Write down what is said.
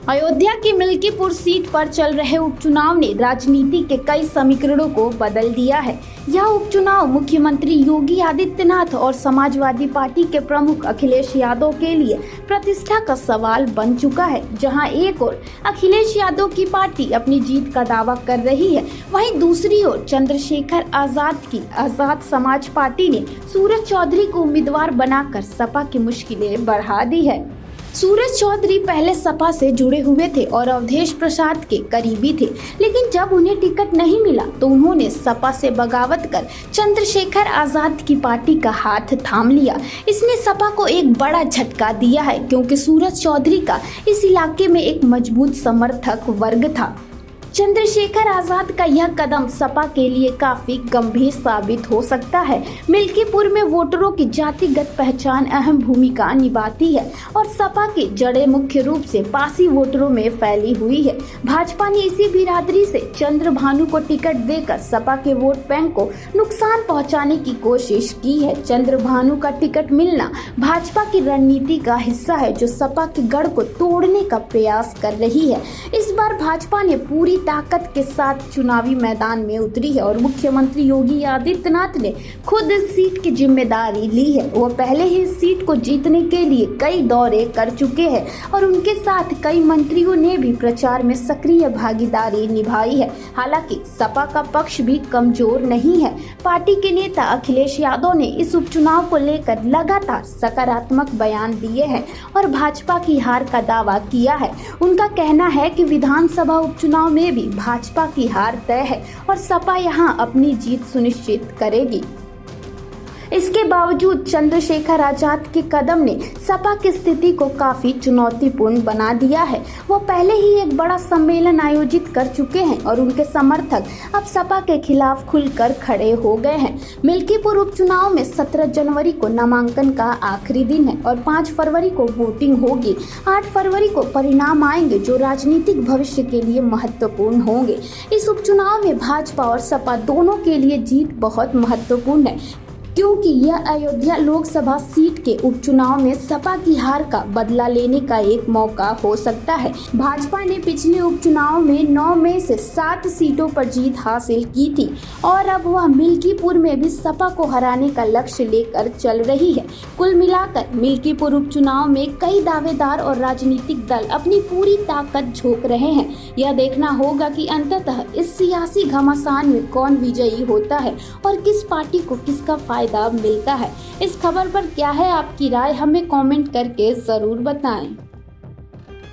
अयोध्या की मिल्कीपुर सीट पर चल रहे उपचुनाव ने राजनीति के कई समीकरणों को बदल दिया है। यह उपचुनाव मुख्यमंत्री योगी आदित्यनाथ और समाजवादी पार्टी के प्रमुख अखिलेश यादव के लिए प्रतिष्ठा का सवाल बन चुका है। जहां एक ओर अखिलेश यादव की पार्टी अपनी जीत का दावा कर रही है, वहीं दूसरी ओर चंद्रशेखर आजाद की आजाद समाज पार्टी ने सूरज चौधरी को उम्मीदवार बनाकर सपा की मुश्किलें बढ़ा दी है। सूरज चौधरी पहले सपा से जुड़े हुए थे और अवधेश प्रसाद के करीबी थे, लेकिन जब उन्हें टिकट नहीं मिला तो उन्होंने सपा से बगावत कर चंद्रशेखर आजाद की पार्टी का हाथ थाम लिया। इसने सपा को एक बड़ा झटका दिया है, क्योंकि सूरज चौधरी का इस इलाके में एक मजबूत समर्थक वर्ग था। चंद्रशेखर आजाद का यह कदम सपा के लिए काफी गंभीर साबित हो सकता है। मिल्कीपुर में वोटरों की जातिगत पहचान अहम भूमिका निभाती है और सपा की जड़ें मुख्य रूप से पासी वोटरों में फैली हुई है। भाजपा ने इसी बिरादरी से चंद्रभानु को टिकट देकर सपा के वोट बैंक को नुकसान पहुंचाने की कोशिश की है। चंद्रभानु का टिकट मिलना भाजपा की रणनीति का हिस्सा है, जो सपा के गढ़ को तोड़ने का प्रयास कर रही है। इस बार भाजपा ने पूरी ताकत के साथ चुनावी मैदान में उतरी है और मुख्यमंत्री योगी आदित्यनाथ ने खुद इस सीट की जिम्मेदारी ली है। वो पहले ही इस सीट को जीतने के लिए कई दौरे कर चुके हैं और उनके साथ कई मंत्रियों ने भी प्रचार में सक्रिय भागीदारी निभाई है। हालांकि सपा का पक्ष भी कमजोर नहीं है। पार्टी के नेता अखिलेश यादव ने इस उपचुनाव को लेकर लगातार सकारात्मक बयान दिए हैं और भाजपा की हार का दावा किया है। उनका कहना है कि विधानसभा उपचुनाव में भी भाजपा की हार तय है और सपा यहां अपनी जीत सुनिश्चित करेगी। इसके बावजूद चंद्रशेखर आजाद के कदम ने सपा की स्थिति को काफी चुनौतीपूर्ण बना दिया है। वो पहले ही एक बड़ा सम्मेलन आयोजित कर चुके हैं और उनके समर्थक अब सपा के खिलाफ खुलकर खड़े हो गए हैं। मिल्कीपुर उपचुनाव में 17 जनवरी को नामांकन का आखिरी दिन है और 5 फरवरी को वोटिंग होगी। 8 फरवरी को परिणाम आएंगे, जो राजनीतिक भविष्य के लिए महत्वपूर्ण होंगे। इस उपचुनाव में भाजपा और सपा दोनों के लिए जीत बहुत महत्वपूर्ण है, क्योंकि यह अयोध्या लोकसभा सीट के उपचुनाव में सपा की हार का बदला लेने का एक मौका हो सकता है। भाजपा ने पिछले उपचुनाव में 9 में से 7 सीटों पर जीत हासिल की थी और अब वह मिल्कीपुर में भी सपा को हराने का लक्ष्य लेकर चल रही है। कुल मिलाकर मिल्कीपुर उपचुनाव में कई दावेदार और राजनीतिक दल अपनी पूरी ताकत झोंक रहे हैं। यह देखना होगा कि अंततः इस सियासी घमासान में कौन विजयी होता है और किस पार्टी को किसका फायदा मिलता है। इस खबर पर क्या है आपकी राय, हमें कमेंट करके जरूर बताएं।